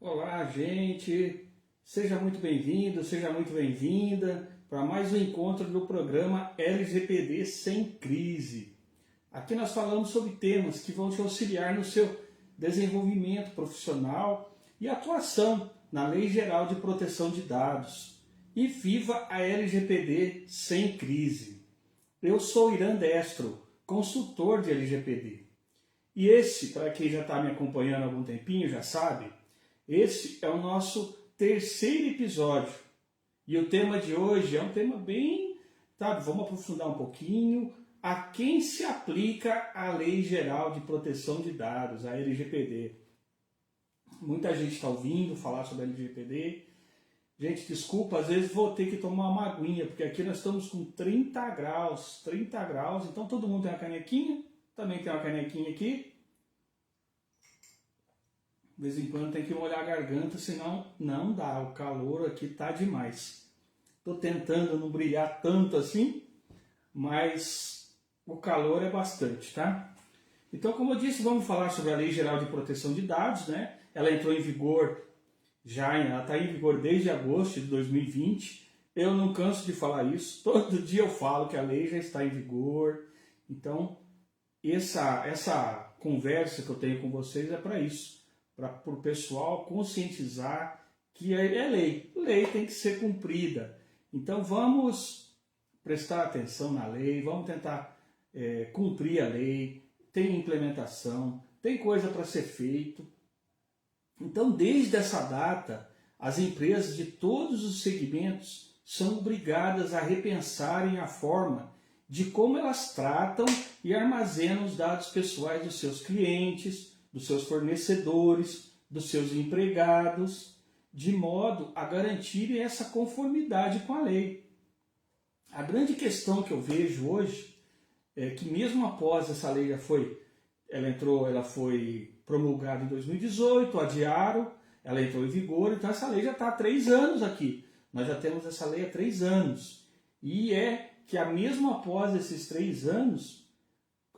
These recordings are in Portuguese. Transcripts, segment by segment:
Olá, gente! Seja muito bem-vindo, seja muito bem-vinda para mais um encontro do programa LGPD Sem Crise. Aqui nós falamos sobre temas que vão te auxiliar no seu desenvolvimento profissional e atuação na Lei Geral de Proteção de Dados. E viva a LGPD Sem Crise! Eu sou Irã Destro, consultor de LGPD. E esse, para quem já está me acompanhando há algum tempinho, já sabe, esse é o nosso terceiro episódio. E o tema de hoje é um tema bem, vamos aprofundar um pouquinho a quem se aplica a Lei Geral de Proteção de Dados, a LGPD. Muita gente está ouvindo falar sobre a LGPD. Gente, desculpa, às vezes vou ter que tomar uma aguinha, porque aqui nós estamos com 30 graus, então todo mundo tem uma canequinha, também tem uma canequinha aqui. De vez em quando tem que molhar a garganta, senão não dá, o calor aqui tá demais. Estou tentando não brilhar tanto assim, mas o calor é bastante, tá? Então, como eu disse, vamos falar sobre a Lei Geral de Proteção de Dados, né? Ela entrou em vigor ela está em vigor desde agosto de 2020. Eu não canso de falar isso, todo dia eu falo que a lei já está em vigor. Então, essa conversa que eu tenho com vocês é para isso, para o pessoal conscientizar que é lei. Lei tem que ser cumprida. Então vamos prestar atenção na lei, vamos tentar cumprir a lei, tem implementação, tem coisa para ser feito. Então, desde essa data, as empresas de todos os segmentos são obrigadas a repensarem a forma de como elas tratam e armazenam os dados pessoais dos seus clientes, dos seus fornecedores, dos seus empregados, de modo a garantirem essa conformidade com a lei. A grande questão que eu vejo hoje é que mesmo após essa lei ela foi promulgada em 2018, adiaram, ela entrou em vigor, então essa lei já está há 3 anos aqui. Nós já temos essa lei há 3 anos. E é que mesmo após esses 3 anos,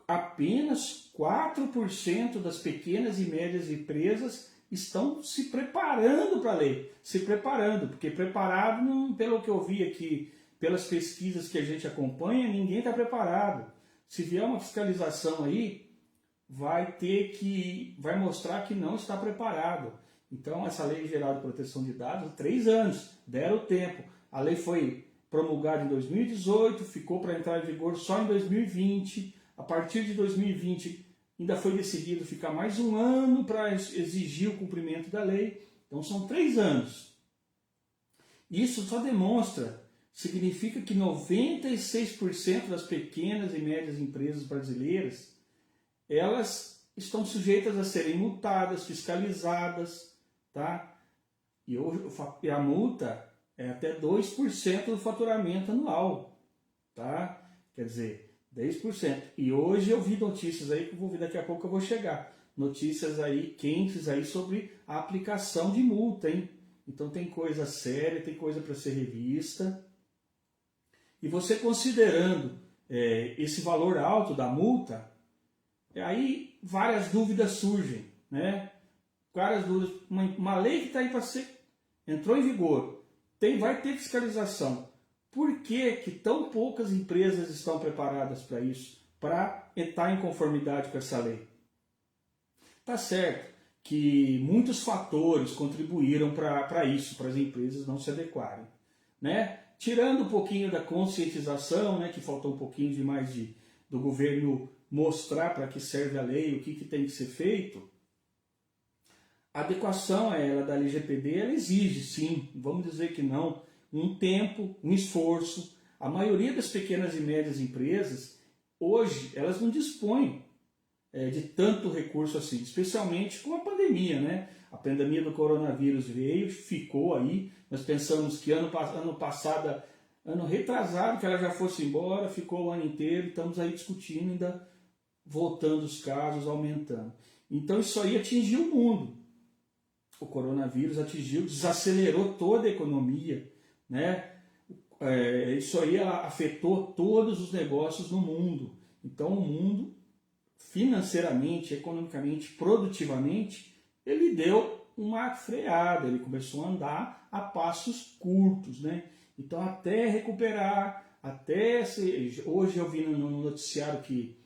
apenas 4% das pequenas e médias empresas estão se preparando para a lei. Se preparando, porque preparado, pelo que eu vi aqui, pelas pesquisas que a gente acompanha, ninguém está preparado. Se vier uma fiscalização aí, vai mostrar que não está preparado. Então, essa Lei Geral de Proteção de Dados, 3 anos, deram tempo. A lei foi promulgada em 2018, ficou para entrar em vigor só em 2020. A partir de 2020, ainda foi decidido ficar mais um ano para exigir o cumprimento da lei. Então, são 3 anos. Isso só significa que 96% das pequenas e médias empresas brasileiras, elas estão sujeitas a serem multadas, fiscalizadas, tá? E a multa é até 2% do faturamento anual, tá? Quer dizer, 10%. E hoje eu vi notícias aí, que daqui a pouco eu vou chegar, notícias aí quentes aí sobre a aplicação de multa, hein? Então tem coisa séria, tem coisa para ser revista. E você considerando esse valor alto da multa, aí várias dúvidas surgem, né? Várias dúvidas. Uma lei que está aí entrou em vigor, vai ter fiscalização. Por que tão poucas empresas estão preparadas para isso, para estar em conformidade com essa lei? Tá certo que muitos fatores contribuíram para isso, para as empresas não se adequarem, né? Tirando um pouquinho da conscientização, né, que faltou um pouquinho demais do governo mostrar para que serve a lei, o que tem que ser feito, a adequação a ela da LGPD, ela exige, sim, vamos dizer que não, um tempo, um esforço. A maioria das pequenas e médias empresas, hoje, elas não dispõem de tanto recurso assim, especialmente com a pandemia, né? A pandemia do coronavírus veio, ficou aí, nós pensamos que ano retrasado, que ela já fosse embora, ficou o ano inteiro, estamos aí discutindo, ainda voltando os casos, aumentando. Então isso aí atingiu o mundo. O coronavírus desacelerou toda a economia, né? Isso aí afetou todos os negócios no mundo. Então o mundo, financeiramente, economicamente, produtivamente, ele deu uma freada, ele começou a andar a passos curtos, né? Então, até recuperar, hoje eu vi no noticiário que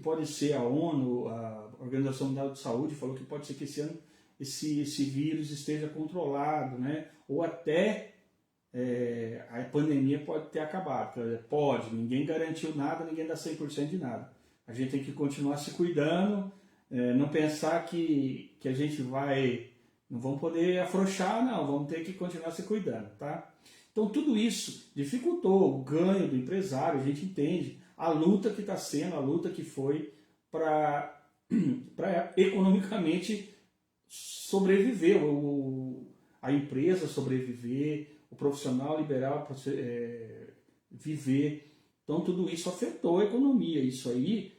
pode ser a ONU, a Organização Mundial de Saúde, falou que pode ser que esse ano esse vírus esteja controlado, né? Ou até a pandemia pode ter acabado. Pode, ninguém garantiu nada, ninguém dá 100% de nada. A gente tem que continuar se cuidando, não pensar que a gente não vamos poder afrouxar, não, vamos ter que continuar se cuidando, tá? Então tudo isso dificultou o ganho do empresário, a gente entende a luta que está sendo, a luta que foi para economicamente sobreviver, a empresa sobreviver, o profissional liberal viver. Então tudo isso afetou a economia, isso aí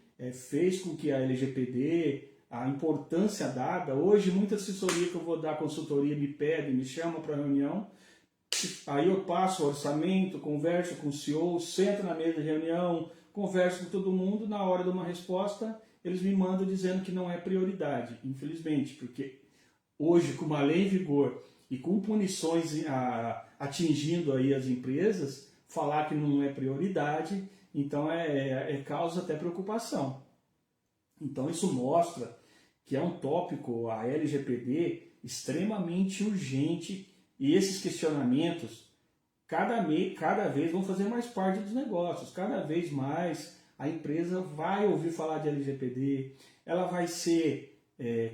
fez com que a LGPD, a importância dada, hoje muita assessoria que eu vou dar consultoria me pede, me chama para reunião, aí eu passo o orçamento, converso com o CEO, sento na mesa de reunião, converso com todo mundo, na hora de uma resposta eles me mandam dizendo que não é prioridade, infelizmente, porque hoje com uma lei em vigor e com punições atingindo aí as empresas, falar que não é prioridade, então causa até preocupação. Então isso mostra que é um tópico, a LGPD, extremamente urgente, e esses questionamentos cada vez vão fazer mais parte dos negócios, cada vez mais a empresa vai ouvir falar de LGPD, ela vai ser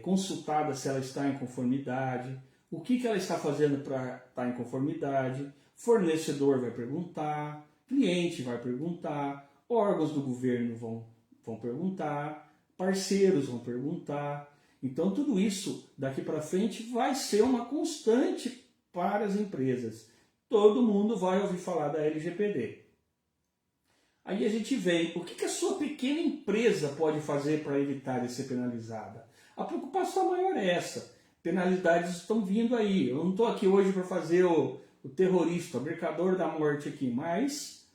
consultada se ela está em conformidade, o que ela está fazendo para estar em conformidade, fornecedor vai perguntar, cliente vai perguntar, órgãos do governo vão perguntar, parceiros vão perguntar. Então tudo isso daqui para frente vai ser uma constante para as empresas. Todo mundo vai ouvir falar da LGPD. Aí a gente vem, o que a sua pequena empresa pode fazer para evitar de ser penalizada? A preocupação maior é essa. Penalidades estão vindo aí. Eu não estou aqui hoje para fazer o terrorista, o mercador da morte aqui, mas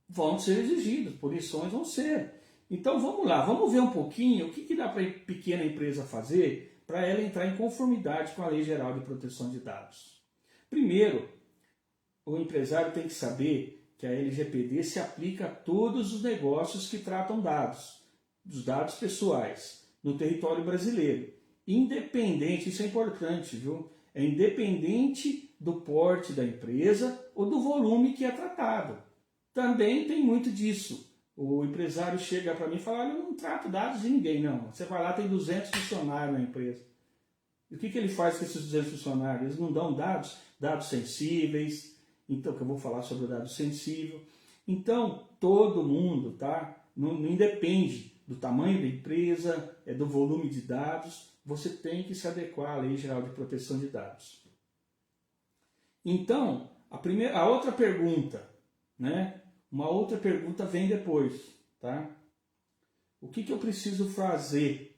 vão ser exigidos, punições vão ser. Então vamos lá, vamos ver um pouquinho o que dá para a pequena empresa fazer para ela entrar em conformidade com a Lei Geral de Proteção de Dados. Primeiro, o empresário tem que saber que a LGPD se aplica a todos os negócios que tratam dados, dos dados pessoais, no território brasileiro. Independente, isso é importante, viu? É independente do porte da empresa ou do volume que é tratado. Também tem muito disso. O empresário chega para mim e fala, olha, eu não trato dados de ninguém, não. Você vai lá, tem 200 funcionários na empresa. E o que ele faz com esses 200 funcionários? Eles não dão dados sensíveis. Então, que eu vou falar sobre o dado sensível. Então, todo mundo, tá? Não independe do tamanho da empresa, do volume de dados, você tem que se adequar à Lei Geral de Proteção de Dados. Então, a outra pergunta, né? Uma outra pergunta vem depois, tá? O que eu preciso fazer?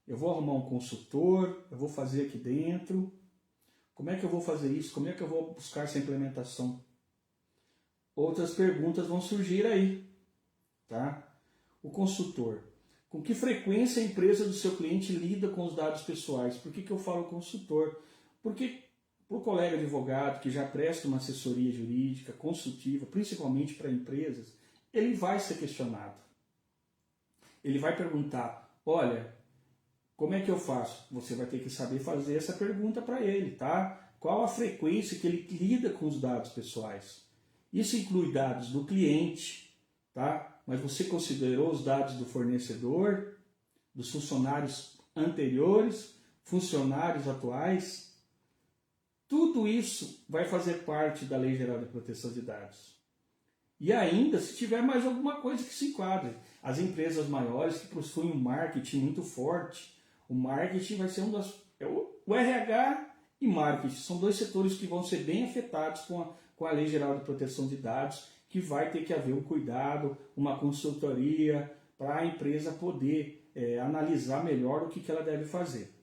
Eu vou arrumar um consultor, eu vou fazer aqui dentro. Como é que eu vou fazer isso? Como é que eu vou buscar essa implementação? Outras perguntas vão surgir aí, tá? O consultor. Com que frequência a empresa do seu cliente lida com os dados pessoais? Por que eu falo consultor? Porque para o colega advogado que já presta uma assessoria jurídica, consultiva, principalmente para empresas, ele vai ser questionado. Ele vai perguntar, olha, como é que eu faço? Você vai ter que saber fazer essa pergunta para ele, tá? Qual a frequência que ele lida com os dados pessoais? Isso inclui dados do cliente, tá? Mas você considerou os dados do fornecedor, dos funcionários anteriores, funcionários atuais? Tudo isso vai fazer parte da Lei Geral de Proteção de Dados. E ainda, se tiver mais alguma coisa que se enquadre. As empresas maiores que possuem um marketing muito forte, o marketing vai ser o RH e marketing. São dois setores que vão ser bem afetados com a Lei Geral de Proteção de Dados, que vai ter que haver um cuidado, uma consultoria, para a empresa poder analisar melhor o que ela deve fazer.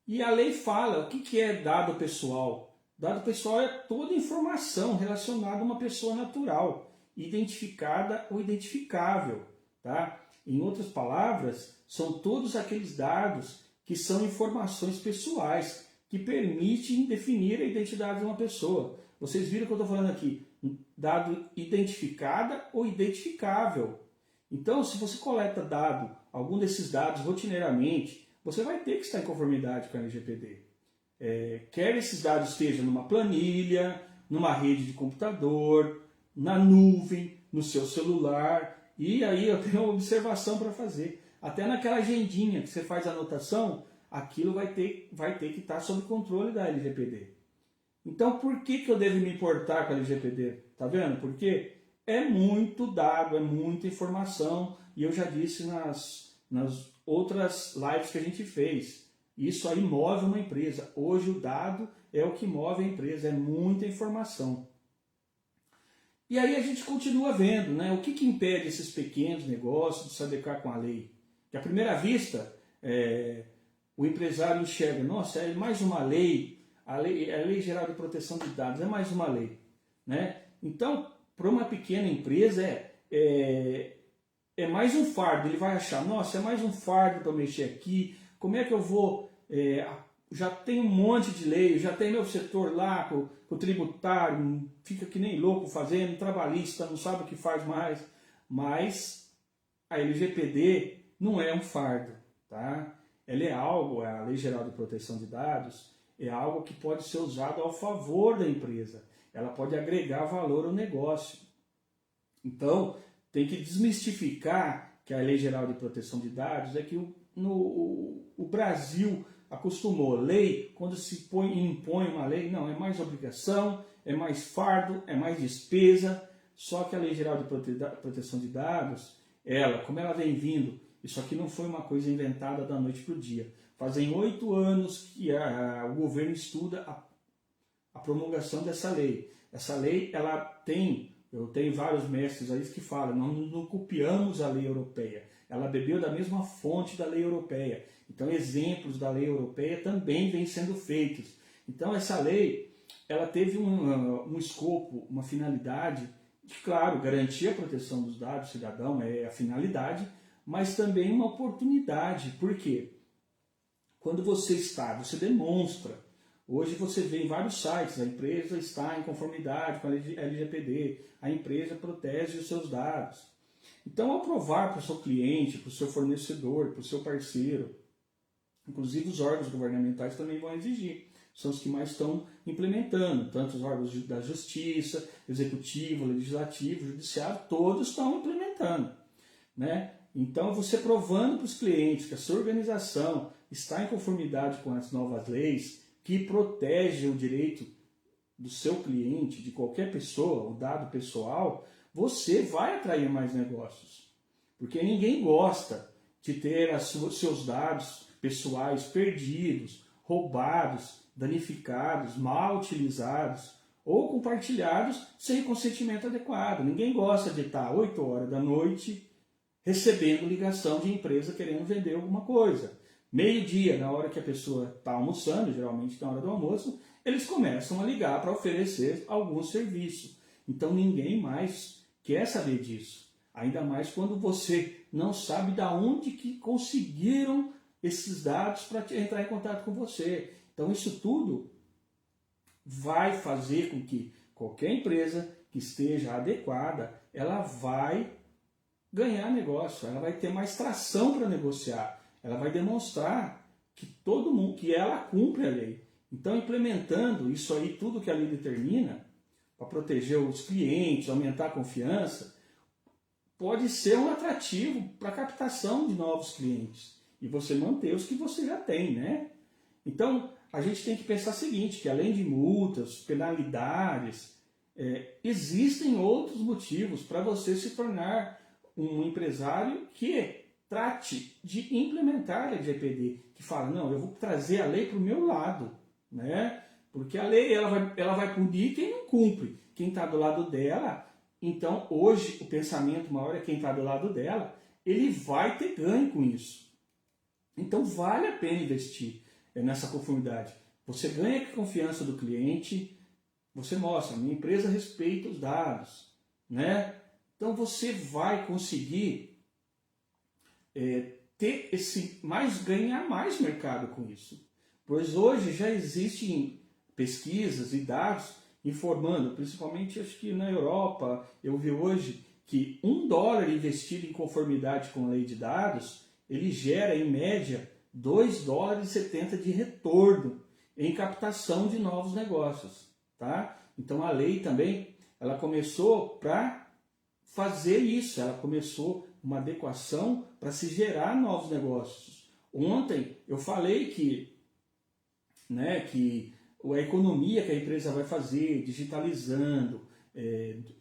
E a lei fala o que é dado pessoal. Dado pessoal é toda informação relacionada a uma pessoa natural, identificada ou identificável. Tá? Em outras palavras, são todos aqueles dados que são informações pessoais que permitem definir a identidade de uma pessoa. Vocês viram que eu estou falando aqui, dado identificada ou identificável. Então, se você coleta algum desses dados rotineiramente, você vai ter que estar em conformidade com a LGPD. Quer esses dados estejam numa planilha, numa rede de computador, na nuvem, no seu celular, e aí eu tenho uma observação para fazer. Até naquela agendinha que você faz a anotação, aquilo vai ter que estar sob controle da LGPD. Então, por que eu devo me importar com a LGPD? Tá vendo? Porque é muito dado, é muita informação, e eu já disse nas outras lives que a gente fez. Isso aí move uma empresa. Hoje o dado é o que move a empresa, é muita informação. E aí a gente continua vendo, né? O que impede esses pequenos negócios de se adequar com a lei? Que à primeira vista, o empresário enxerga, nossa, é mais uma lei, a lei geral de proteção de dados é mais uma lei, né? Então, para uma pequena empresa é mais um fardo, ele vai achar, nossa, é mais um fardo para mexer aqui, como é que eu vou, já tem um monte de lei, já tem meu setor lá, com o tributário, fica que nem louco fazendo, trabalhista, não sabe o que faz mais, mas a LGPD não é um fardo, tá? Ela é algo, a Lei Geral de Proteção de Dados, é algo que pode ser usado ao favor da empresa, ela pode agregar valor ao negócio. Então, tem que desmistificar que a Lei Geral de Proteção de Dados é que o Brasil acostumou lei, quando se impõe uma lei, não, é mais obrigação, é mais fardo, é mais despesa, só que a Lei Geral de Proteção de Dados, como ela vem vindo, isso aqui não foi uma coisa inventada da noite para o dia, fazem 8 anos que o governo estuda a promulgação dessa lei. Essa lei, eu tenho vários mestres aí que falam, nós não copiamos a lei europeia, ela bebeu da mesma fonte da lei europeia. Então, exemplos da lei europeia também vêm sendo feitos. Então, essa lei, ela teve um escopo, uma finalidade, de, claro, garantir a proteção dos dados do cidadão é a finalidade, mas também uma oportunidade. Por quê? Quando você demonstra. Hoje você vê em vários sites, a empresa está em conformidade com a LGPD, a empresa protege os seus dados. Então, ao provar para o seu cliente, para o seu fornecedor, para o seu parceiro, inclusive os órgãos governamentais também vão exigir, são os que mais estão implementando, tanto os órgãos da justiça, executivo, legislativo, judiciário, todos estão implementando, né? Então, você provando para os clientes que a sua organização está em conformidade com as novas leis, que protegem o direito do seu cliente, de qualquer pessoa, o dado pessoal, você vai atrair mais negócios. Porque ninguém gosta de ter seus dados pessoais perdidos, roubados, danificados, mal utilizados ou compartilhados sem consentimento adequado. Ninguém gosta de estar 8 horas da noite recebendo ligação de empresa querendo vender alguma coisa. Meio-dia, na hora que a pessoa está almoçando, geralmente na hora do almoço, eles começam a ligar para oferecer algum serviço. Então ninguém mais quer saber disso. Ainda mais quando você não sabe de onde que conseguiram esses dados para entrar em contato com você. Então isso tudo vai fazer com que qualquer empresa que esteja adequada, ela vai ganhar negócio, ela vai ter mais tração para negociar, ela vai demonstrar que todo mundo, que ela cumpre a lei. Então, implementando isso aí, tudo que a lei determina, para proteger os clientes, aumentar a confiança, pode ser um atrativo para a captação de novos clientes e você manter os que você já tem, né? Então, a gente tem que pensar o seguinte, que além de multas, penalidades, existem outros motivos para você se tornar um empresário que trate de implementar a LGPD, que fala, não, eu vou trazer a lei para o meu lado, né? Porque a lei ela vai punir quem não cumpre, quem está do lado dela. Então, hoje, o pensamento maior é quem está do lado dela, ele vai ter ganho com isso. Então, vale a pena investir nessa conformidade. Você ganha a confiança do cliente, você mostra, minha empresa respeita os dados, né? Então, você vai conseguir ganhar mais mercado com isso. Pois hoje já existem pesquisas e dados informando, principalmente acho que na Europa, eu vi hoje que $1 investido em conformidade com a lei de dados, ele gera em média $2,70 de retorno em captação de novos negócios. Tá? Então a lei também ela começou para fazer isso, ela começou uma adequação para se gerar novos negócios. Ontem eu falei que a economia que a empresa vai fazer, digitalizando,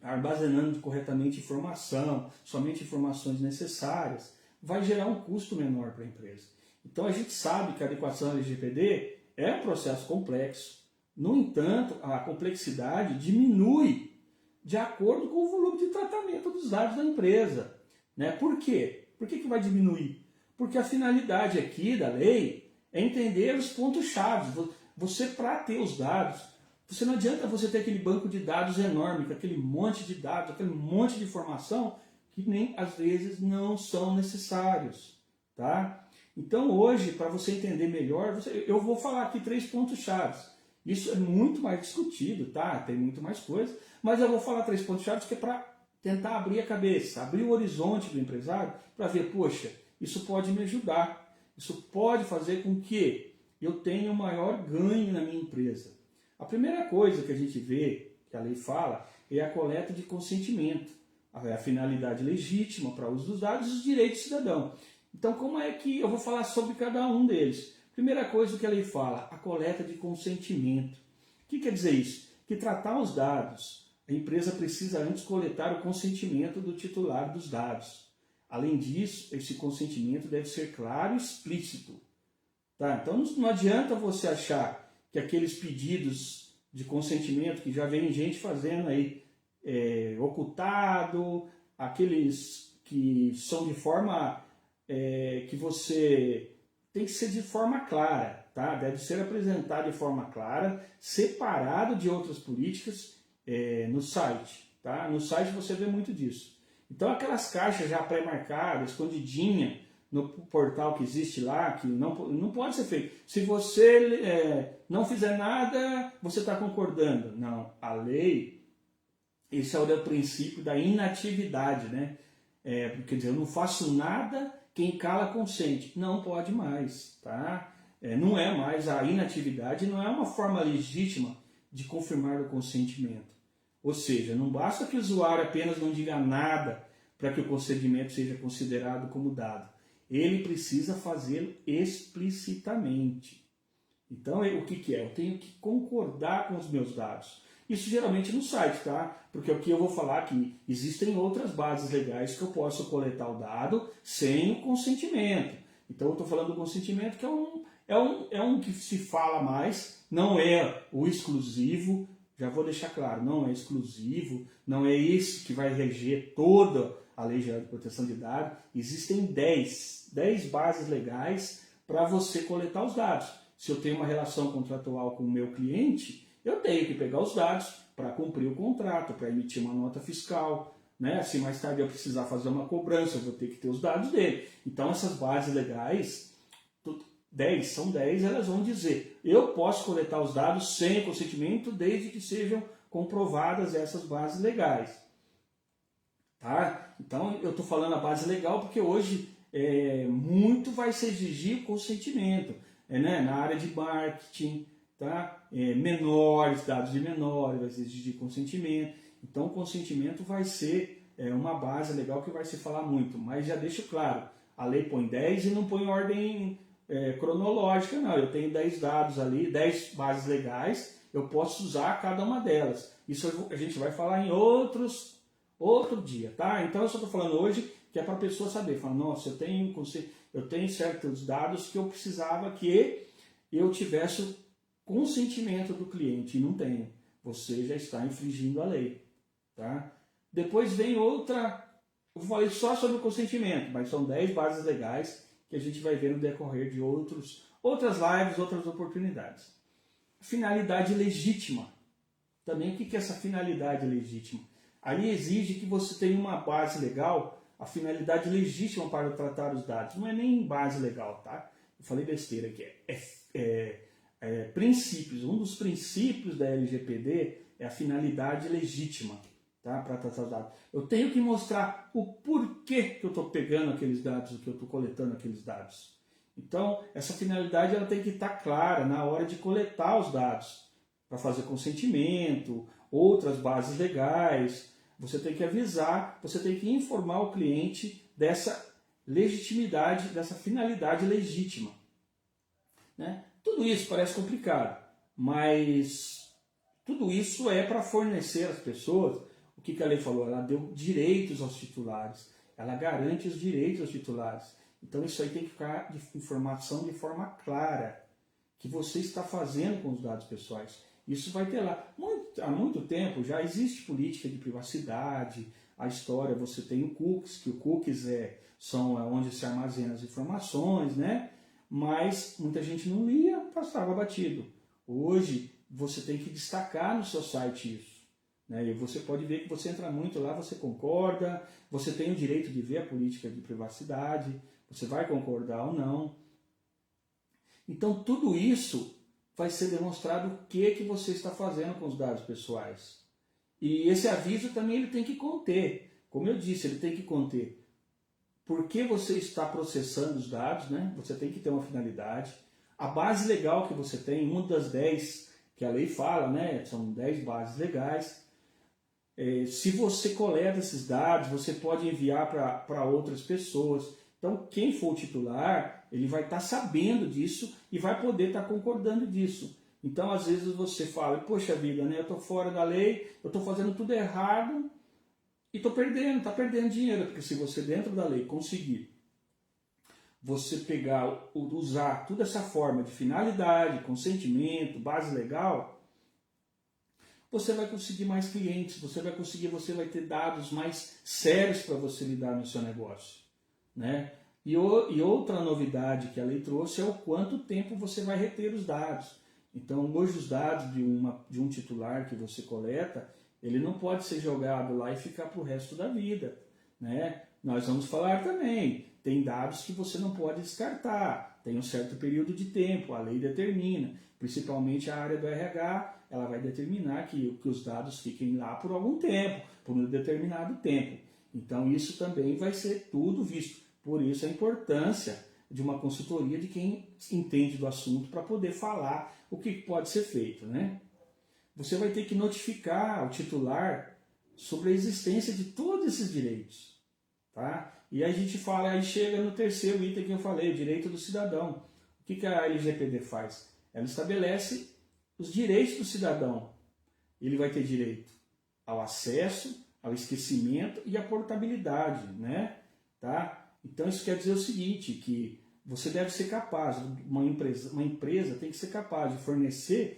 armazenando corretamente informação, somente informações necessárias, vai gerar um custo menor para a empresa. Então a gente sabe que a adequação LGPD é um processo complexo. No entanto, a complexidade diminui de acordo com o volume de tratamento dos dados da empresa. Né? Por quê? Por que vai diminuir? Porque a finalidade aqui da lei é entender os pontos-chave. Você, para ter os dados, você não adianta você ter aquele banco de dados enorme, com aquele monte de dados, aquele monte de informação que nem às vezes não são necessários. Tá? Então hoje, para você entender melhor, eu vou falar aqui 3 pontos-chave. Isso é muito mais discutido, tá? Tem muito mais coisa, mas eu vou falar 3 pontos-chave que é para tentar abrir a cabeça, abrir o horizonte do empresário para ver, poxa, isso pode me ajudar, isso pode fazer com que eu tenha um maior ganho na minha empresa. A primeira coisa que a gente vê, que a lei fala, é a coleta de consentimento, a finalidade legítima para o uso dos dados e os direitos do cidadão. Então, como é que eu vou falar sobre cada um deles? Primeira coisa que a lei fala, a coleta de consentimento. O que quer dizer isso? Que tratar os dados, a empresa precisa antes coletar o consentimento do titular dos dados. Além disso, esse consentimento deve ser claro e explícito. Tá? Então não adianta você achar que aqueles pedidos de consentimento que já vem gente fazendo aí, ocultado, aqueles que são de forma que você tem que ser de forma clara, tá? Deve ser apresentado de forma clara, separado de outras políticas no site. Tá? No site você vê muito disso. Então aquelas caixas já pré-marcadas, escondidinha no portal que existe lá, que não pode ser feito. Se você não fizer nada, você está concordando. Não, a lei, esse é o princípio da inatividade, né? Quer dizer, eu não faço nada, quem cala consente. Não pode mais, tá? Não é mais, a inatividade não é uma forma legítima de confirmar o consentimento. Ou seja, não basta que o usuário apenas não diga nada para que o consentimento seja considerado como dado. Ele precisa fazê-lo explicitamente. Então, o que é? Eu tenho que concordar com os meus dados. Isso geralmente no site, tá? Porque aqui eu vou falar que existem outras bases legais que eu posso coletar o dado sem o consentimento. Então eu estou falando do consentimento que é um que se fala mais, não é o exclusivo, já vou deixar claro, não é exclusivo, não é esse que vai reger toda a Lei Geral de Proteção de Dados. Existem 10 bases legais para você coletar os dados. Se eu tenho uma relação contratual com o meu cliente, eu tenho que pegar os dados para cumprir o contrato, para emitir uma nota fiscal, né? Se mais tarde eu precisar fazer uma cobrança, eu vou ter que ter os dados dele. Então essas bases legais, 10, são 10, elas vão dizer, eu posso coletar os dados sem consentimento, desde que sejam comprovadas essas bases legais. Tá? Então eu estou falando a base legal porque hoje muito vai se exigir o consentimento, né? Na área de marketing, tá? Menores, dados de menores, vai se exigir consentimento. Então o consentimento vai ser uma base legal que vai se falar muito, mas já deixo claro, a lei põe 10 e não põe ordem cronológica, não. Eu tenho 10 dados ali, 10 bases legais, eu posso usar cada uma delas. Isso a gente vai falar em outro dia, tá? Então eu só estou falando hoje que é para a pessoa saber, falar, nossa, eu tenho certos dados que eu precisava que eu tivesse consentimento do cliente, e não tenho. Você já está infringindo a lei, tá? Depois vem outra, eu falei só sobre o consentimento, mas são 10 bases legais que a gente vai ver no decorrer de outras lives, outras oportunidades. Finalidade legítima. Também o que é essa finalidade legítima? Ali exige que você tenha uma base legal a finalidade legítima para tratar os dados. Não é nem base legal, tá? Eu falei besteira aqui. Princípios. Um dos princípios da LGPD é a finalidade legítima, tá? Para tratar os dados. Eu tenho que mostrar o porquê que eu estou pegando aqueles dados, que eu estou coletando aqueles dados. Então, essa finalidade ela tem que estar clara na hora de coletar os dados, para fazer consentimento, outras bases legais. Você tem que avisar, você tem que informar o cliente dessa legitimidade, dessa finalidade legítima, né? Tudo isso parece complicado, mas tudo isso é para fornecer às pessoas, o que a lei falou, ela deu direitos aos titulares, ela garante os direitos aos titulares. Então isso aí tem que ficar de informação de forma clara, que você está fazendo com os dados pessoais. Isso vai ter lá. Há muito tempo já existe política de privacidade, a história, você tem o cookies, que o cookies são onde se armazenam as informações, né? Mas muita gente não lia, passava batido. Hoje você tem que destacar no seu site isso, né? E você pode ver que você entra muito lá, você concorda, você tem o direito de ver a política de privacidade, você vai concordar ou não. Então tudo isso vai ser demonstrado o que você está fazendo com os dados pessoais. E esse aviso também ele tem que conter, como eu disse, ele tem que conter por que você está processando os dados, né? Você tem que ter uma finalidade. A base legal que você tem, uma das 10 que a lei fala, né? São 10 bases legais. Se você coleta esses dados, você pode enviar para outras pessoas. Então, quem for o titular, ele vai estar sabendo disso e vai poder estar concordando disso. Então, às vezes você fala, poxa vida, né? Eu estou fora da lei, eu estou fazendo tudo errado, e está perdendo dinheiro, porque se você dentro da lei conseguir você pegar, usar toda essa forma de finalidade, consentimento, base legal, você vai conseguir mais clientes, você vai ter dados mais sérios para você lidar no seu negócio, né? E outra novidade que a lei trouxe é o quanto tempo você vai reter os dados. Então hoje os dados de um titular que você coleta, ele não pode ser jogado lá e ficar para o resto da vida, né? Nós vamos falar também, tem dados que você não pode descartar, tem um certo período de tempo, a lei determina, principalmente a área do RH, ela vai determinar que os dados fiquem lá por algum tempo, por um determinado tempo. Então isso também vai ser tudo visto, por isso a importância de uma consultoria de quem entende do assunto para poder falar o que pode ser feito, né? Você vai ter que notificar o titular sobre a existência de todos esses direitos, tá? E aí a gente fala, aí chega no terceiro item que eu falei, o direito do cidadão. O que a LGPD faz? Ela estabelece os direitos do cidadão. Ele vai ter direito ao acesso, ao esquecimento e à portabilidade, né? Tá? Então isso quer dizer o seguinte, que você deve ser capaz, uma empresa tem que ser capaz de fornecer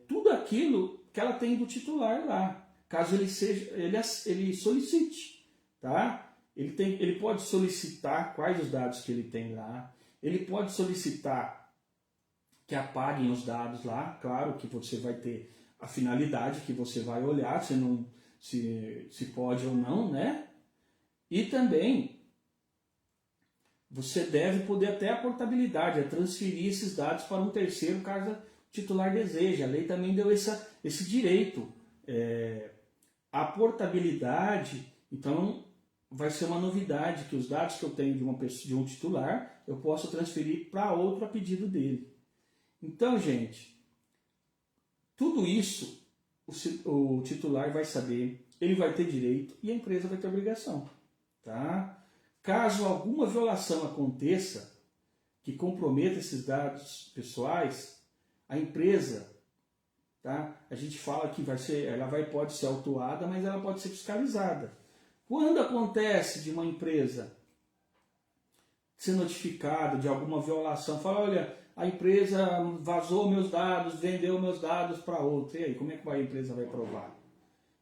tudo aquilo que ela tem do titular lá, caso ele solicite, tá? Ele pode solicitar quais os dados que ele tem lá, ele pode solicitar que apaguem os dados lá, claro que você vai ter a finalidade que você vai olhar, se pode ou não, né? E também você deve poder até a portabilidade, transferir esses dados para um terceiro, caso o titular deseja. A lei também deu esse direito. A portabilidade, então, vai ser uma novidade, que os dados que eu tenho de um titular, eu posso transferir para outro a pedido dele. Então, gente, tudo isso o titular vai saber, ele vai ter direito e a empresa vai ter obrigação, tá? Caso alguma violação aconteça que comprometa esses dados pessoais, a empresa, tá? A gente fala que pode ser autuada, mas ela pode ser fiscalizada. Quando acontece de uma empresa ser notificada de alguma violação, fala, olha, a empresa vazou meus dados, vendeu meus dados para outra, e aí, como é que a empresa vai provar?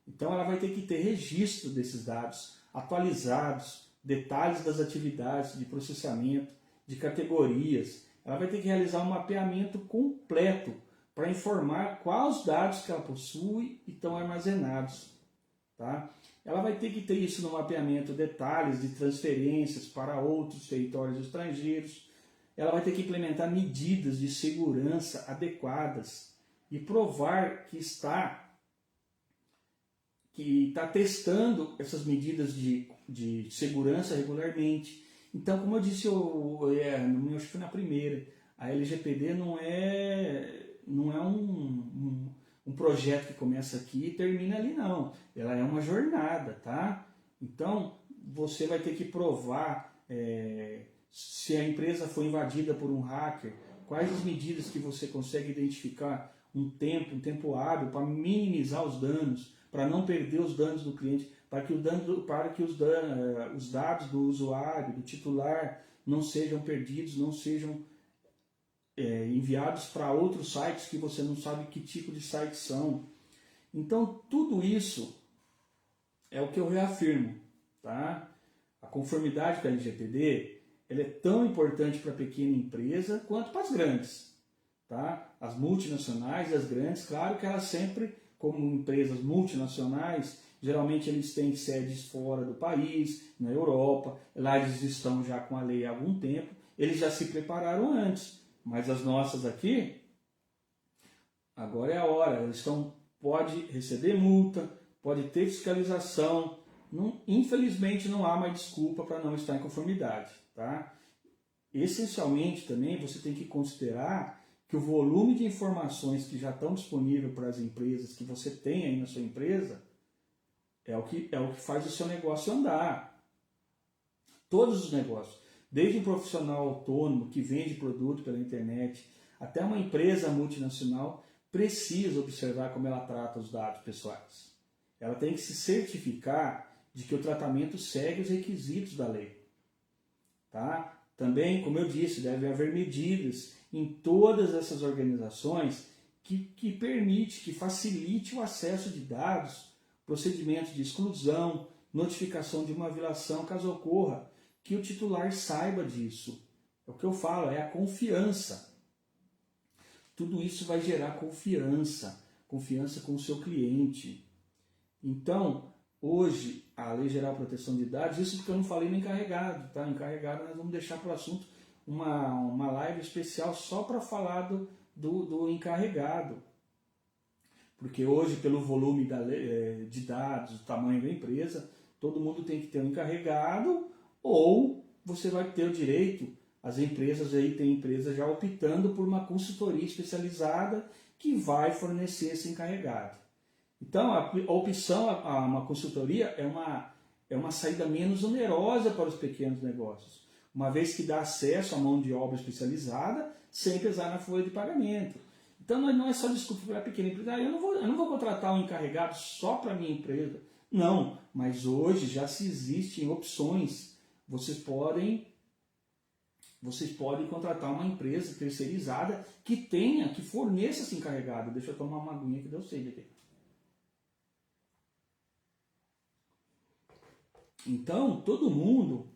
Então ela vai ter que ter registro desses dados atualizados, detalhes das atividades de processamento, de categorias. Ela vai ter que realizar um mapeamento completo para informar quais dados que ela possui e estão armazenados, tá? ela vai ter que ter isso no mapeamento, detalhes de transferências para outros territórios estrangeiros, ela vai ter que implementar medidas de segurança adequadas e provar que está testando essas medidas de segurança regularmente. Então, como eu disse, acho que foi na primeira, a LGPD não é um projeto que começa aqui e termina ali, não. Ela é uma jornada, tá? Então, você vai ter que provar se a empresa foi invadida por um hacker, quais as medidas que você consegue identificar um tempo hábil para minimizar os danos, para não perder os danos do cliente, para que os dados do usuário, do titular, não sejam perdidos, não sejam enviados para outros sites que você não sabe que tipo de sites são. Então, tudo isso é o que eu reafirmo. Tá? A conformidade com a LGPD ela é tão importante para a pequena empresa quanto para as grandes. Tá? As multinacionais e as grandes, claro que elas sempre, como empresas multinacionais, geralmente eles têm sedes fora do país, na Europa, lá eles estão já com a lei há algum tempo, eles já se prepararam antes, mas as nossas aqui, agora é a hora, eles pode receber multa, pode ter fiscalização, infelizmente não há mais desculpa para não estar em conformidade. Tá? Essencialmente também você tem que considerar que o volume de informações que já estão disponíveis para as empresas, que você tem aí na sua empresa, é o que faz o seu negócio andar. Todos os negócios, desde um profissional autônomo que vende produto pela internet, até uma empresa multinacional, precisa observar como ela trata os dados pessoais. Ela tem que se certificar de que o tratamento segue os requisitos da lei. Tá? Também, como eu disse, deve haver medidas em todas essas organizações que permite, que facilite o acesso de dados, procedimentos de exclusão, notificação de uma violação, caso ocorra, que o titular saiba disso. É o que eu falo, é a confiança. Tudo isso vai gerar confiança com o seu cliente. Então, hoje, a Lei Geral de Proteção de Dados, isso porque eu não falei no encarregado, tá? Encarregado nós vamos deixar para o assunto uma live especial só para falar do encarregado. Porque hoje, pelo volume de dados, o tamanho da empresa, todo mundo tem que ter um encarregado ou você vai ter o direito, as empresas aí, tem empresas já optando por uma consultoria especializada que vai fornecer esse encarregado. Então, a opção a uma consultoria é uma saída menos onerosa para os pequenos negócios, uma vez que dá acesso à mão de obra especializada sem pesar na folha de pagamento. Então, não é só desculpa para a pequena empresa, eu não vou contratar um encarregado só para a minha empresa. Não, mas hoje já se existem opções. Vocês podem contratar uma empresa terceirizada que forneça esse encarregado. Deixa eu tomar uma aguinha que deu sede aqui. Então, todo mundo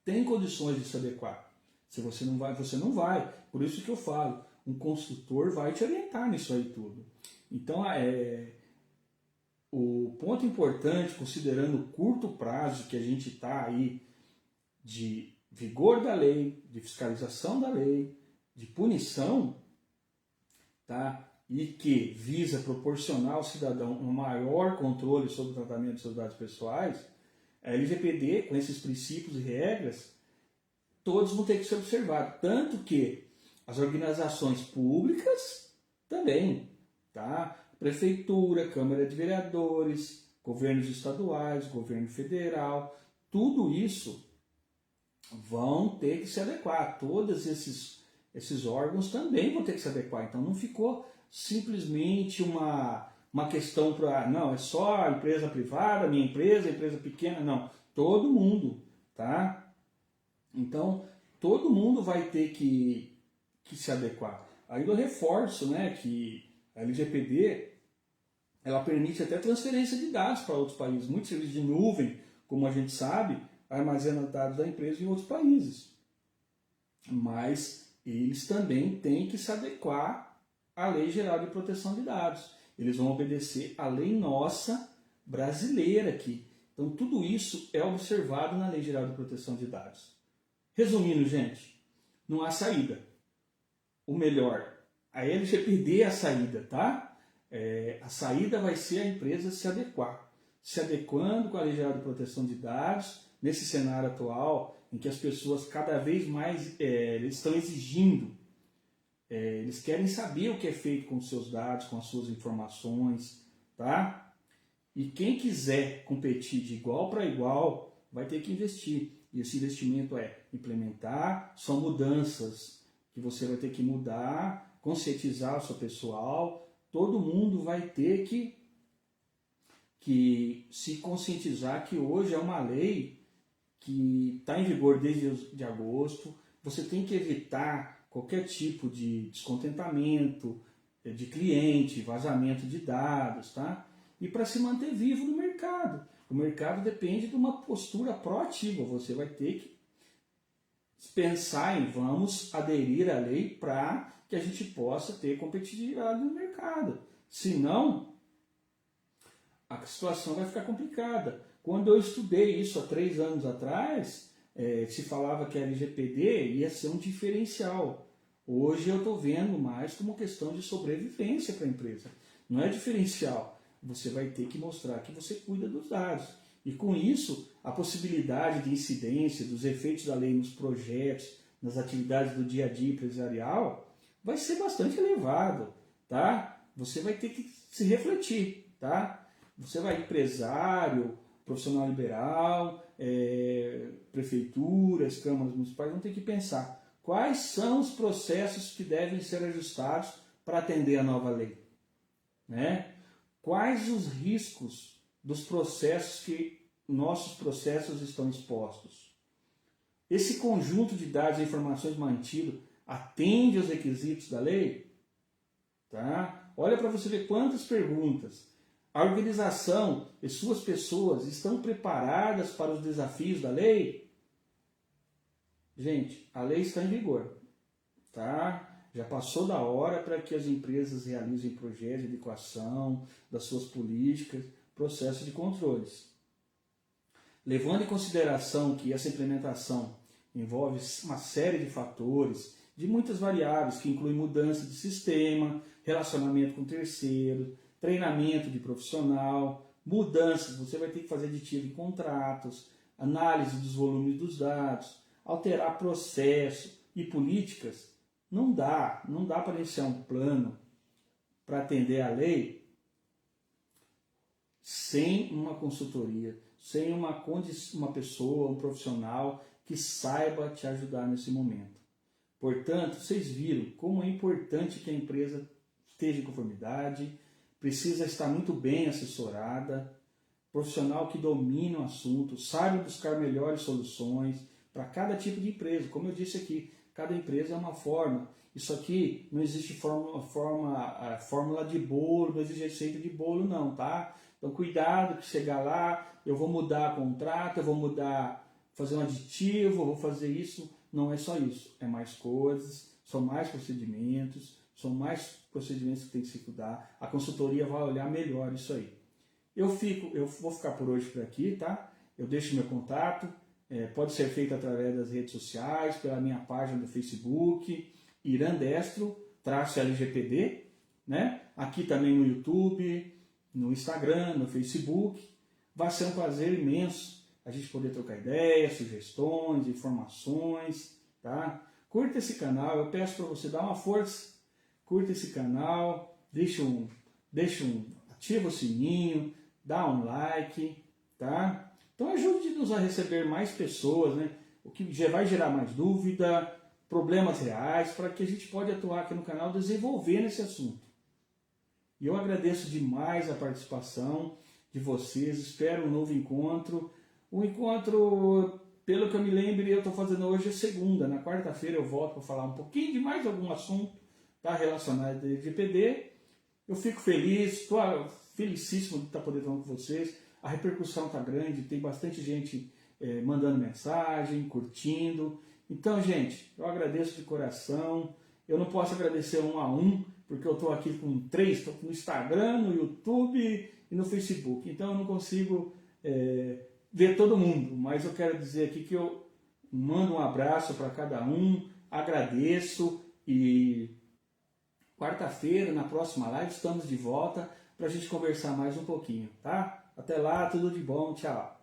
tem condições de se adequar. Se você não vai, você não vai. Por isso que eu falo, um consultor vai te orientar nisso aí tudo. Então, o ponto importante, considerando o curto prazo que a gente está aí de vigor da lei, de fiscalização da lei, de punição, tá? E que visa proporcionar ao cidadão um maior controle sobre o tratamento de seus dados pessoais, a LGPD, com esses princípios e regras, todos vão ter que ser observados. Tanto que as organizações públicas também, tá? Prefeitura, Câmara de Vereadores, governos estaduais, governo federal, tudo isso vão ter que se adequar. Todos esses órgãos também vão ter que se adequar. Então não ficou simplesmente uma questão para, não, é só a empresa privada, minha empresa, a empresa pequena, não. Todo mundo, tá? Então, todo mundo vai ter que se adequar. Ainda eu reforço, né, que a LGPD, ela permite até transferência de dados para outros países. Muitos serviços de nuvem, como a gente sabe, armazenam dados da empresa em outros países. Mas eles também têm que se adequar à Lei Geral de Proteção de Dados. Eles vão obedecer à lei nossa brasileira aqui. Então, tudo isso é observado na Lei Geral de Proteção de Dados. Resumindo, gente, não há saída. O melhor, a LGPD é a saída, tá? A saída vai ser a empresa se adequar. Se adequando com a Lei Geral de Proteção de Dados, nesse cenário atual, em que as pessoas cada vez mais eles estão exigindo, eles querem saber o que é feito com os seus dados, com as suas informações, tá? E quem quiser competir de igual para igual, vai ter que investir. E esse investimento é implementar, são mudanças que você vai ter que mudar, conscientizar o seu pessoal, todo mundo vai ter que se conscientizar que hoje é uma lei que está em vigor desde de agosto, você tem que evitar qualquer tipo de descontentamento de cliente, vazamento de dados, tá? E para se manter vivo no mercado. O mercado depende de uma postura proativa. Você vai ter que pensar em vamos aderir à lei para que a gente possa ter competitividade no mercado. Senão, a situação vai ficar complicada. Quando eu estudei isso há 3 anos atrás, se falava que a LGPD ia ser um diferencial. Hoje eu estou vendo mais como questão de sobrevivência para a empresa. Não é diferencial. Você vai ter que mostrar que você cuida dos dados. E com isso, a possibilidade de incidência dos efeitos da lei nos projetos, nas atividades do dia a dia empresarial, vai ser bastante elevado, tá? Você vai ter que se refletir, tá? Você vai empresário, profissional liberal, prefeituras, câmaras municipais, vão ter que pensar quais são os processos que devem ser ajustados para atender a nova lei, né? Quais os riscos dos processos que nossos processos estão expostos? Esse conjunto de dados e informações mantido atende aos requisitos da lei? Tá? Olha para você ver quantas perguntas. A organização e suas pessoas estão preparadas para os desafios da lei? Gente, a lei está em vigor. Tá? Já passou da hora para que as empresas realizem projetos de adequação das suas políticas, processos de controles. Levando em consideração que essa implementação envolve uma série de fatores, de muitas variáveis, que incluem mudança de sistema, relacionamento com terceiros, treinamento de profissional, mudanças, você vai ter que fazer aditivo em contratos, análise dos volumes dos dados, alterar processo e políticas. Não dá para iniciar um plano para atender a lei sem uma consultoria, sem uma pessoa, um profissional que saiba te ajudar nesse momento. Portanto, vocês viram como é importante que a empresa esteja em conformidade, precisa estar muito bem assessorada, profissional que domine o assunto, saiba buscar melhores soluções para cada tipo de empresa. Como eu disse aqui, cada empresa é uma forma. Isso aqui não existe fórmula de bolo, não existe receita de bolo não, tá? Então cuidado que chegar lá, eu vou mudar contrato, eu vou fazer um aditivo, eu vou fazer isso. Não é só isso, é mais coisas, são mais procedimentos que tem que se cuidar. A consultoria vai olhar melhor isso aí. Eu vou ficar por hoje por aqui, tá? Eu deixo meu contato. Pode ser feito através das redes sociais, pela minha página do Facebook, Irandestro-LGPD, né? Aqui também no YouTube, no Instagram, no Facebook. Vai ser um prazer imenso a gente poder trocar ideias, sugestões, informações, tá? Curta esse canal, eu peço para você dar uma força, curta esse canal, ativa o sininho, dá um like, tá? Então ajude-nos a receber mais pessoas, né? O que já vai gerar mais dúvida, problemas reais, para que a gente possa atuar aqui no canal desenvolvendo esse assunto. E eu agradeço demais a participação de vocês, espero um novo encontro. O encontro, pelo que eu me lembro, eu estou fazendo hoje é segunda. Na quarta-feira eu volto para falar um pouquinho de mais algum assunto, tá, relacionado ao LGPD. Eu fico feliz, estou felicíssimo de estar podendo falar com vocês. A repercussão está grande, tem bastante gente mandando mensagem, curtindo. Então, gente, eu agradeço de coração. Eu não posso agradecer um a um, porque eu estou aqui com 3, estou no Instagram, no YouTube e no Facebook. Então eu não consigo ver todo mundo, mas eu quero dizer aqui que eu mando um abraço para cada um, agradeço e quarta-feira, na próxima live, estamos de volta para a gente conversar mais um pouquinho, tá? Até lá, tudo de bom, tchau!